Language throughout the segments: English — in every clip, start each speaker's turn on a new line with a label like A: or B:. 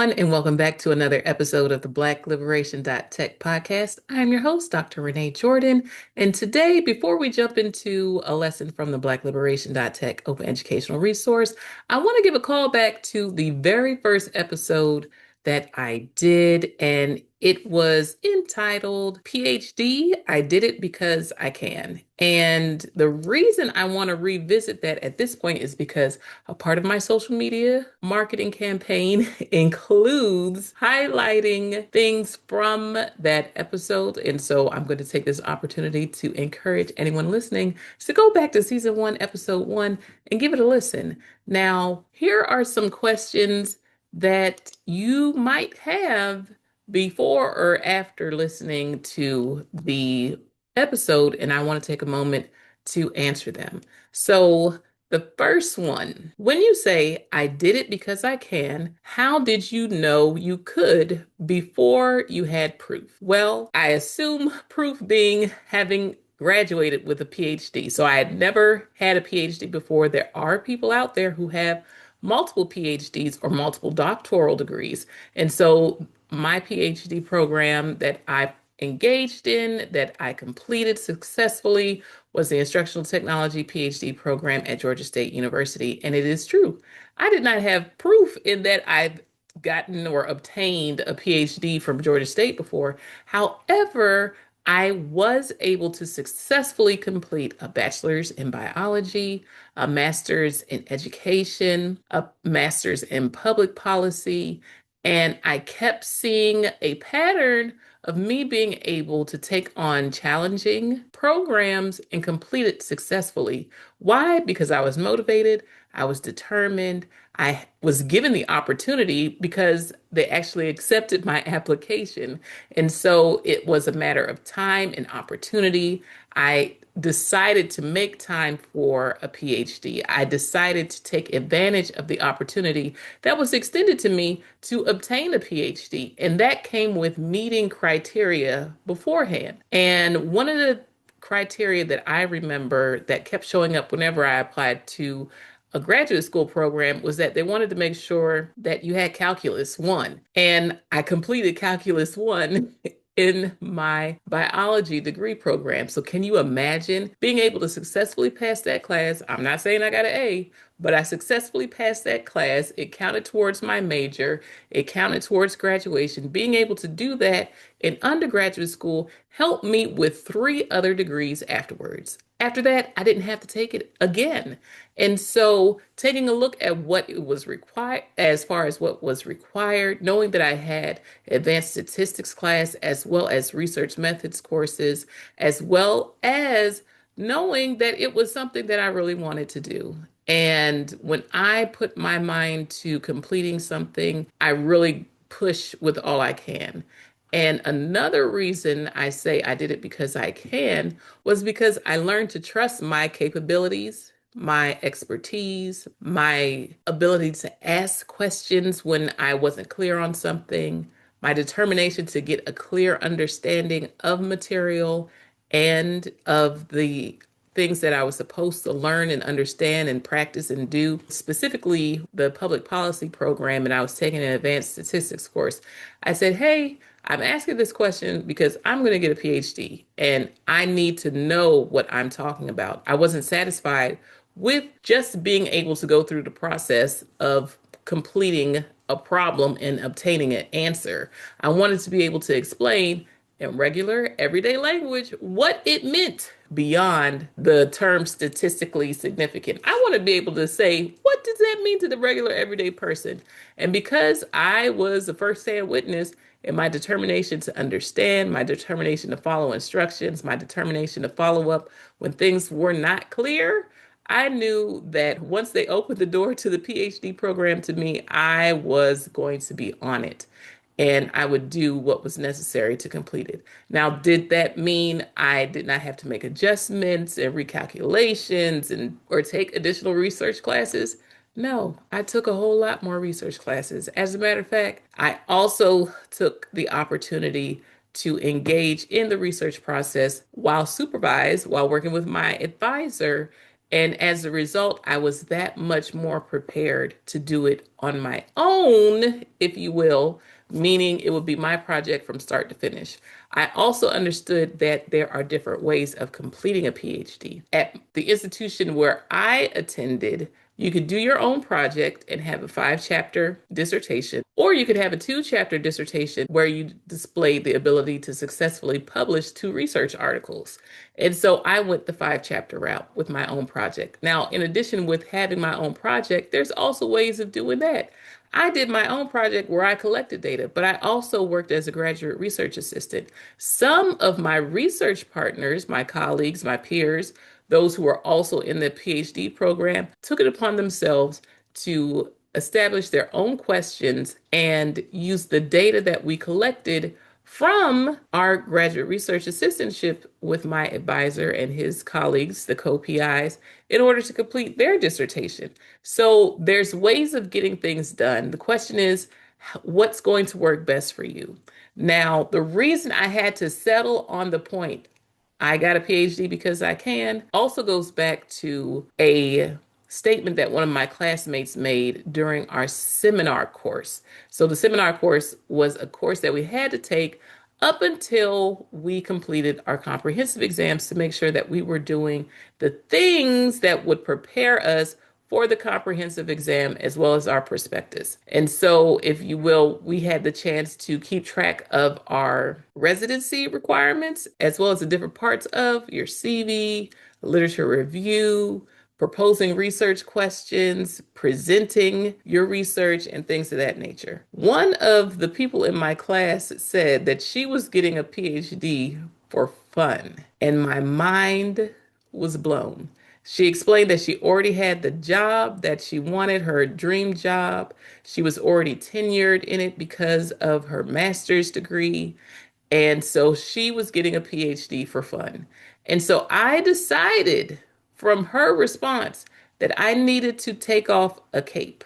A: everyone, and welcome back to another episode of the Black-Liberation.Tech Podcast. I'm your host, Dr. Renée Jordan. And today, before we jump into a lesson from the Black-Liberation.Tech open educational resource, I want to give a call back to the very first episode that I did, and it was entitled PhD. I Did It Because I Can. And the reason I want to revisit that at this point is because a part of my social media marketing campaign includes highlighting things from that episode. And so I'm going to take this opportunity to encourage anyone listening to go back to season one, episode one, and give it a listen. Now, here are some questions that you might have before or after listening to the episode, and I want to take a moment to answer them. So, the first one, when you say, I did it because I can, how did you know you could before you had proof? Well, I assume proof being having graduated with a PhD. So I had never had a PhD before. There are people out there who have multiple PhDs or multiple doctoral degrees. And so my PhD program that I engaged in, that I completed successfully, was the Instructional Technology PhD program at Georgia State University. And it is true. I did not have proof in that I've gotten or obtained a PhD from Georgia State before. However, I was able to successfully complete a bachelor's in biology, a master's in education, a master's in public policy, and I kept seeing a pattern of me being able to take on challenging programs and complete it successfully. Why? Because I was motivated, I was determined, I was given the opportunity because they actually accepted my application. And so it was a matter of time and opportunity. I decided to make time for a PhD. I decided to take advantage of the opportunity that was extended to me to obtain a PhD. And that came with meeting criteria beforehand. And one of the criteria that I remember that kept showing up whenever I applied to a graduate school program was that they wanted to make sure that you had Calculus 1. And I completed Calculus 1 in my biology degree program. So can you imagine being able to successfully pass that class? I'm not saying I got an A, but I successfully passed that class. It counted towards my major. It counted towards graduation. Being able to do that in undergraduate school helped me with 3 other degrees afterwards. After that, I didn't have to take it again. And so taking a look at what it was required, as far as what was required, knowing that I had advanced statistics class, as well as research methods courses, as well as knowing that it was something that I really wanted to do. And when I put my mind to completing something, I really push with all I can. And another reason I say I did it because I can was because I learned to trust my capabilities, my expertise, my ability to ask questions when I wasn't clear on something, my determination to get a clear understanding of material and of the things that I was supposed to learn and understand and practice and do, specifically the public policy program, and I was taking an advanced statistics course. I said, hey, I'm asking this question because I'm going to get a PhD and I need to know what I'm talking about. I wasn't satisfied with just being able to go through the process of completing a problem and obtaining an answer. I wanted to be able to explain in regular, everyday language what it meant beyond the term statistically significant. I want to be able to say, what does that mean to the regular, everyday person? And because I was a first-hand witness in my determination to understand, my determination to follow instructions, my determination to follow up when things were not clear, I knew that once they opened the door to the PhD program to me, I was going to be on it and I would do what was necessary to complete it. Now, did that mean I did not have to make adjustments and recalculations and or take additional research classes? No, I took a whole lot more research classes. As a matter of fact, I also took the opportunity to engage in the research process while supervised, while working with my advisor And as a result, I was that much more prepared to do it on my own, if you will, meaning it would be my project from start to finish. I also understood that there are different ways of completing a PhD. At the institution where I attended, you could do your own project and have a 5-chapter dissertation, or you could have a 2-chapter dissertation where you display the ability to successfully publish 2 research articles. And so I went the 5-chapter route with my own project. Now, in addition with having my own project, there's also ways of doing that. I did my own project where I collected data, but I also worked as a graduate research assistant. Some of my research partners, my colleagues, my peers, those who are also in the PhD program, took it upon themselves to establish their own questions and use the data that we collected from our graduate research assistantship with my advisor and his colleagues, the co-PIs, in order to complete their dissertation. So there's ways of getting things done. The question is, what's going to work best for you? Now, the reason I had to settle on the point, I got a PhD because I can, also goes back to a statement that one of my classmates made during our seminar course. So the seminar course was a course that we had to take up until we completed our comprehensive exams to make sure that we were doing the things that would prepare us for the comprehensive exam as well as our prospectus. And so, if you will, we had the chance to keep track of our residency requirements as well as the different parts of your CV, literature review, proposing research questions, presenting your research, and things of that nature. One of the people in my class said that she was getting a PhD for fun, and my mind was blown. She explained that she already had the job that she wanted, her dream job. She was already tenured in it because of her master's degree. And so she was getting a PhD for fun. And so I decided from her response that I needed to take off a cape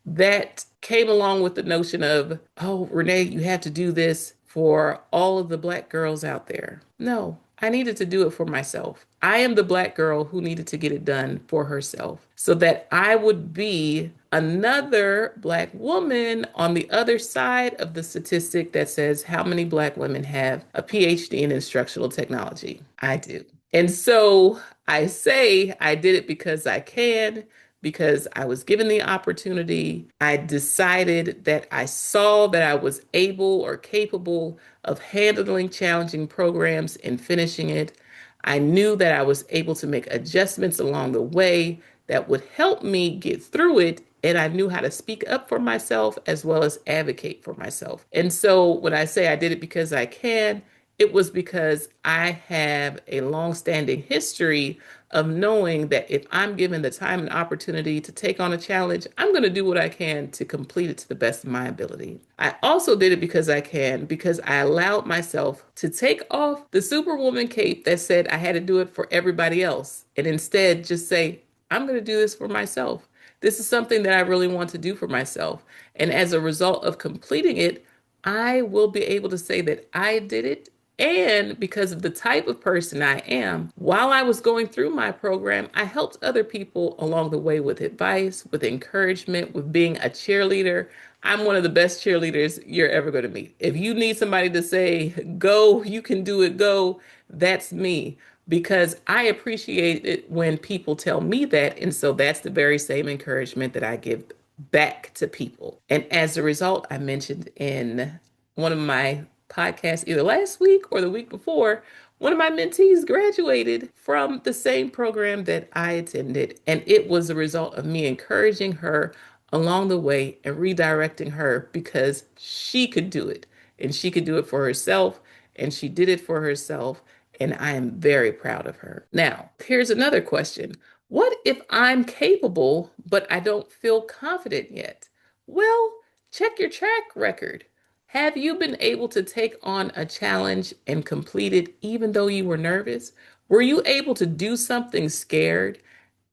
A: that came along with the notion of, oh, Renée, you have to do this for all of the Black girls out there. No, I needed to do it for myself. I am the Black girl who needed to get it done for herself so that I would be another Black woman on the other side of the statistic that says how many Black women have a PhD in instructional technology. I do. And so I say I did it because I can, because I was given the opportunity. I decided that I saw that I was able or capable of handling challenging programs and finishing it. I knew that I was able to make adjustments along the way that would help me get through it. And I knew how to speak up for myself as well as advocate for myself. And so when I say I did it because I can, it was because I have a long-standing history of knowing that if I'm given the time and opportunity to take on a challenge, I'm going to do what I can to complete it to the best of my ability. I also did it because I can, because I allowed myself to take off the Superwoman cape that said I had to do it for everybody else and instead just say, I'm going to do this for myself. This is something that I really want to do for myself. And as a result of completing it, I will be able to say that I did it. And because of the type of person I am, while I was going through my program, I helped other people along the way with advice, with encouragement, with being a cheerleader. I'm one of the best cheerleaders you're ever going to meet. If you need somebody to say, go, you can do it, go, that's me. Because I appreciate it when people tell me that. And so that's the very same encouragement that I give back to people. And as a result, I mentioned in one of my podcasts either last week or the week before, one of my mentees graduated from the same program that I attended. And it was a result of me encouraging her along the way and redirecting her because she could do it and she could do it for herself and she did it for herself. And I am very proud of her. Now, here's another question. What if I'm capable, but I don't feel confident yet? Well, check your track record. Have you been able to take on a challenge and complete it even though you were nervous? Were you able to do something scared?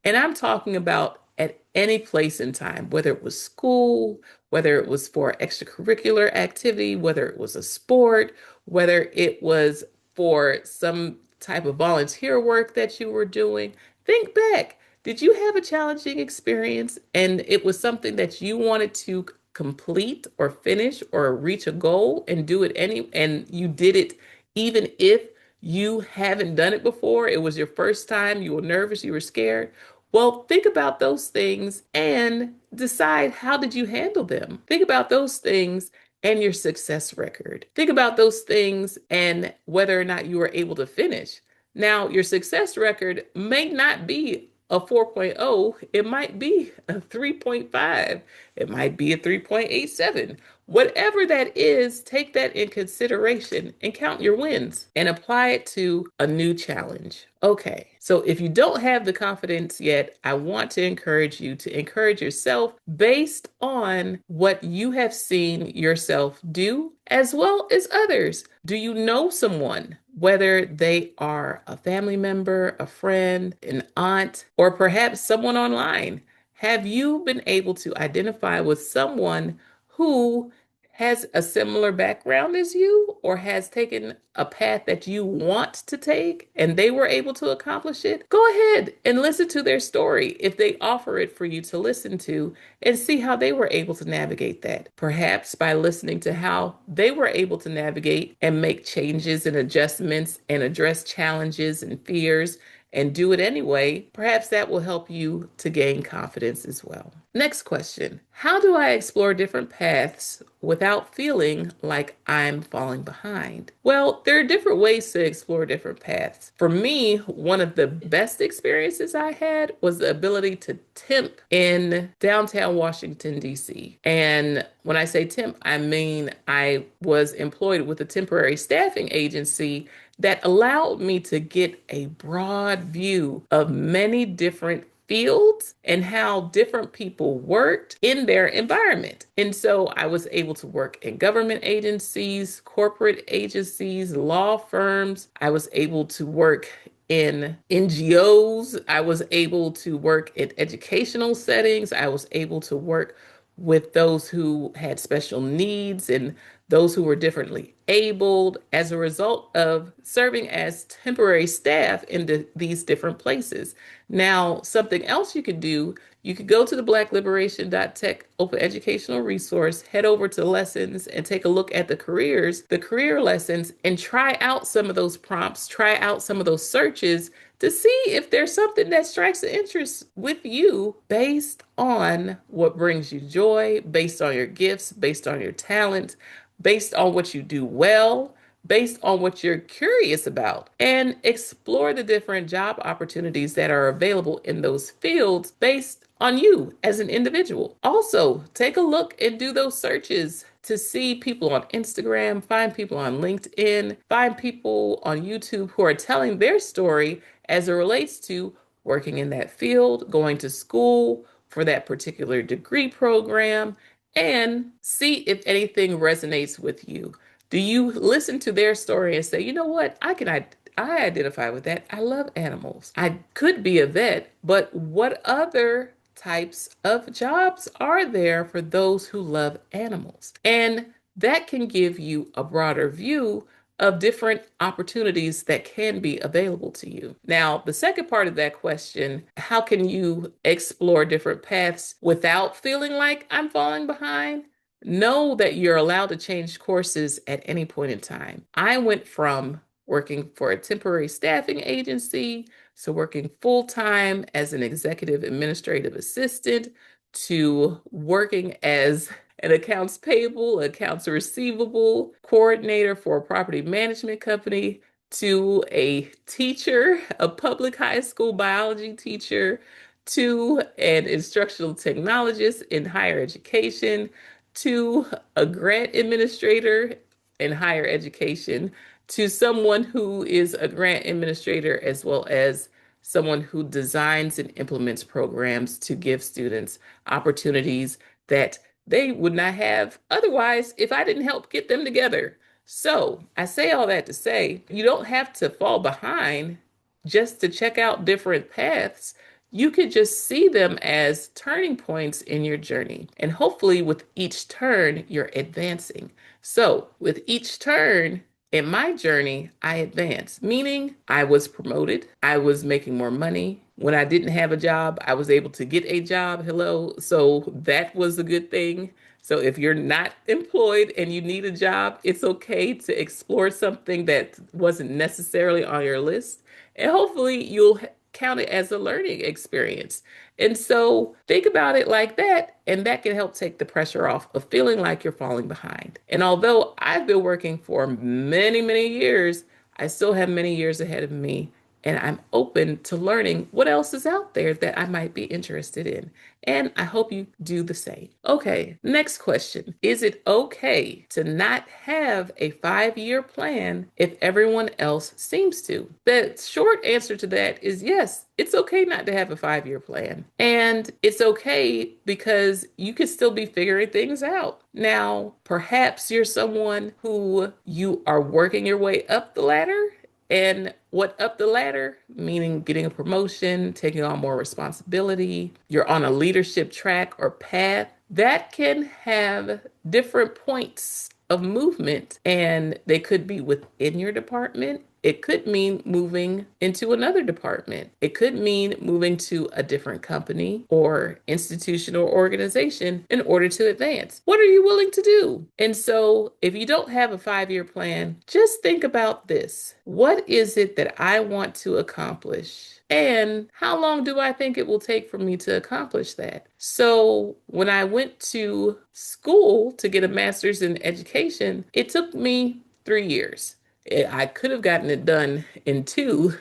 A: And I'm talking about at any place in time, whether it was school, whether it was for extracurricular activity, whether it was a sport, whether it was for some type of volunteer work that you were doing. Think back. Did you have a challenging experience and it was something that you wanted to complete or finish or reach a goal and do it and you did it even if you haven't done it before? It was your first time, you were nervous, you were scared. Well, think about those things and decide, how did you handle them? Think about those things and your success record. Think about those things and whether or not you were able to finish. Now, your success record may not be a 4.0, it might be a 3.5, it might be a 3.87. Whatever that is, take that in consideration and count your wins and apply it to a new challenge. Okay, so if you don't have the confidence yet, I want to encourage you to encourage yourself based on what you have seen yourself do as well as others. Do you know someone, whether they are a family member, a friend, an aunt, or perhaps someone online? Have you been able to identify with someone who has a similar background as you or has taken a path that you want to take and they were able to accomplish it? Go ahead and listen to their story if they offer it for you to listen to and see how they were able to navigate that. Perhaps by listening to how they were able to navigate and make changes and adjustments and address challenges and fears and do it anyway, perhaps that will help you to gain confidence as well. Next question. How do I explore different paths without feeling like I'm falling behind? Well, there are different ways to explore different paths. For me, one of the best experiences I had was the ability to temp in downtown Washington, D.C. And when I say temp, I mean I was employed with a temporary staffing agency that allowed me to get a broad view of many different fields and how different people worked in their environment. And so I was able to work in government agencies, corporate agencies, law firms. I was able to work in NGOs. I was able to work in educational settings. I was able to work with those who had special needs and those who were differently abled as a result of serving as temporary staff in these different places. Now, something else you could do, you could go to the Black-Liberation.Tech open educational resource, head over to lessons and take a look at the career lessons, and try out some of those prompts, try out some of those searches to see if there's something that strikes an interest with you based on what brings you joy, based on your gifts, based on your talent, based on what you do well, based on what you're curious about, and explore the different job opportunities that are available in those fields based on you as an individual. Also, take a look and do those searches to see people on Instagram, find people on LinkedIn, find people on YouTube who are telling their story as it relates to working in that field, going to school for that particular degree program, and see if anything resonates with you. Do you listen to their story and say, you know what, I identify with that. I love animals. I could be a vet, but what other types of jobs are there for those who love animals? And that can give you a broader view of different opportunities that can be available to you. Now, the second part of that question, how can you explore different paths without feeling like I'm falling behind? Know that you're allowed to change courses at any point in time. I went from working for a temporary staffing agency to working full-time as an executive administrative assistant to working as an accounts payable, accounts receivable coordinator for a property management company, to a teacher, a public high school biology teacher, to an instructional technologist in higher education, to a grant administrator in higher education, to someone who is a grant administrator as well as someone who designs and implements programs to give students opportunities that they would not have otherwise if I didn't help get them together. So I say all that to say, you don't have to fall behind just to check out different paths. You could just see them as turning points in your journey. And hopefully with each turn, you're advancing. So with each turn, in my journey, I advanced, meaning I was promoted, I was making more money, When I didn't have a job, I was able to get a job. Hello. So that was a good thing. So if you're not employed and you need a job, it's okay to explore something that wasn't necessarily on your list. And hopefully you'll count it as a learning experience. And so think about it like that, and that can help take the pressure off of feeling like you're falling behind. And although I've been working for many, many years, I still have many years ahead of me, and I'm open to learning what else is out there that I might be interested in. And I hope you do the same. Okay, next question. Is it okay to not have a 5-year plan if everyone else seems to? The short answer to that is yes, it's okay not to have a 5-year plan. And it's okay because you could still be figuring things out. Now, perhaps you're someone who you are working your way up the ladder, and what up the ladder, meaning getting a promotion, taking on more responsibility, you're on a leadership track or path, that can have different points of movement, and they could be within your department. It could mean moving into another department. It could mean moving to a different company or institution or organization in order to advance. What are you willing to do? And so, if you don't have a 5-year plan, just think about this. What is it that I want to accomplish? And how long do I think it will take for me to accomplish that? So, when I went to school to get a master's in education, it took me 3 years. I could have gotten it done in two,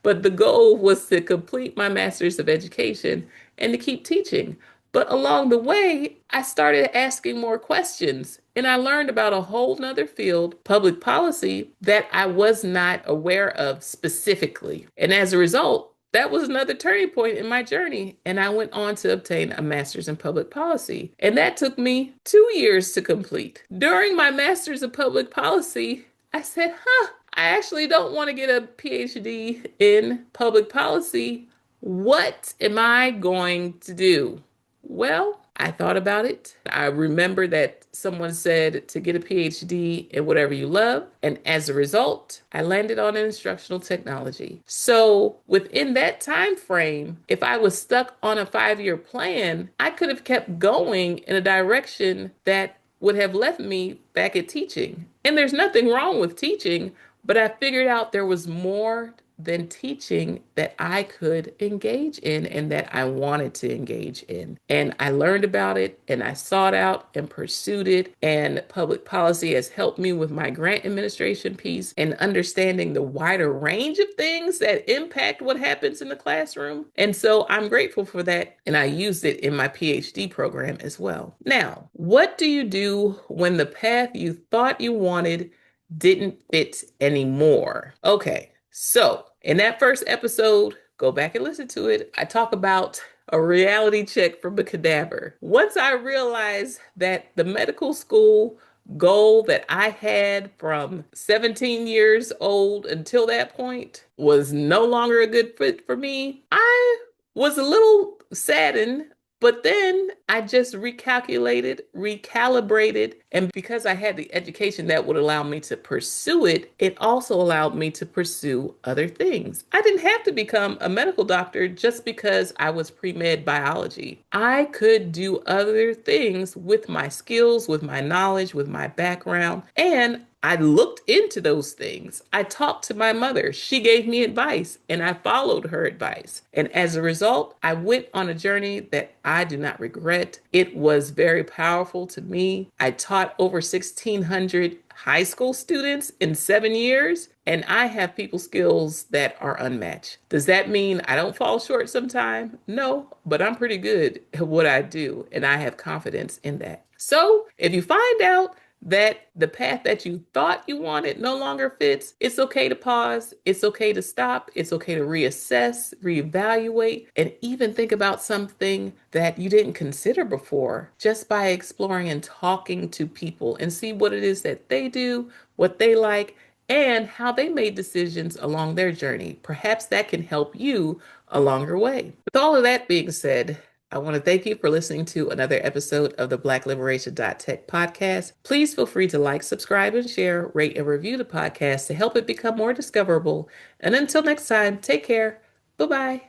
A: but the goal was to complete my master's of education and to keep teaching. But along the way, I started asking more questions and I learned about a whole nother field, public policy, that I was not aware of specifically. And as a result, that was another turning point in my journey. And I went on to obtain a master's in public policy. And that took me 2 years to complete. During my master's of public policy, I said, I actually don't want to get a PhD in public policy. What am I going to do? Well, I thought about it. I remember that someone said to get a PhD in whatever you love. And as a result, I landed on instructional technology. So within that time frame, if I was stuck on a 5-year plan, I could have kept going in a direction that would have left me back at teaching. And there's nothing wrong with teaching, but I figured out there was more than teaching that I could engage in and that I wanted to engage in. And I learned about it and I sought out and pursued it. And public policy has helped me with my grant administration piece and understanding the wider range of things that impact what happens in the classroom. And so I'm grateful for that. And I used it in my PhD program as well. Now, what do you do when the path you thought you wanted didn't fit anymore? Okay. So, in that first episode, go back and listen to it. I talk about a reality check from a cadaver. Once I realized that the medical school goal that I had from 17 years old until that point was no longer a good fit for me, I was a little saddened. But then I just recalculated, recalibrated, and because I had the education that would allow me to pursue it, it also allowed me to pursue other things. I didn't have to become a medical doctor just because I was pre-med biology. I could do other things with my skills, with my knowledge, with my background, and I looked into those things. I talked to my mother. She gave me advice and I followed her advice. And as a result, I went on a journey that I do not regret. It was very powerful to me. I taught over 1,600 high school students in 7 years, and I have people skills that are unmatched. Does that mean I don't fall short sometime? No, but I'm pretty good at what I do, and I have confidence in that. So if you find out that the path that you thought you wanted no longer fits, it's okay to pause. It's okay to stop. It's okay to reassess, reevaluate, and even think about something that you didn't consider before just by exploring and talking to people and see what it is that they do, what they like, and how they made decisions along their journey. Perhaps that can help you along your way. With all of that being said, I want to thank you for listening to another episode of the Black-Liberation.Tech Podcast. Please feel free to like, subscribe, and share, rate, and review the podcast to help it become more discoverable. And until next time, take care. Bye-bye.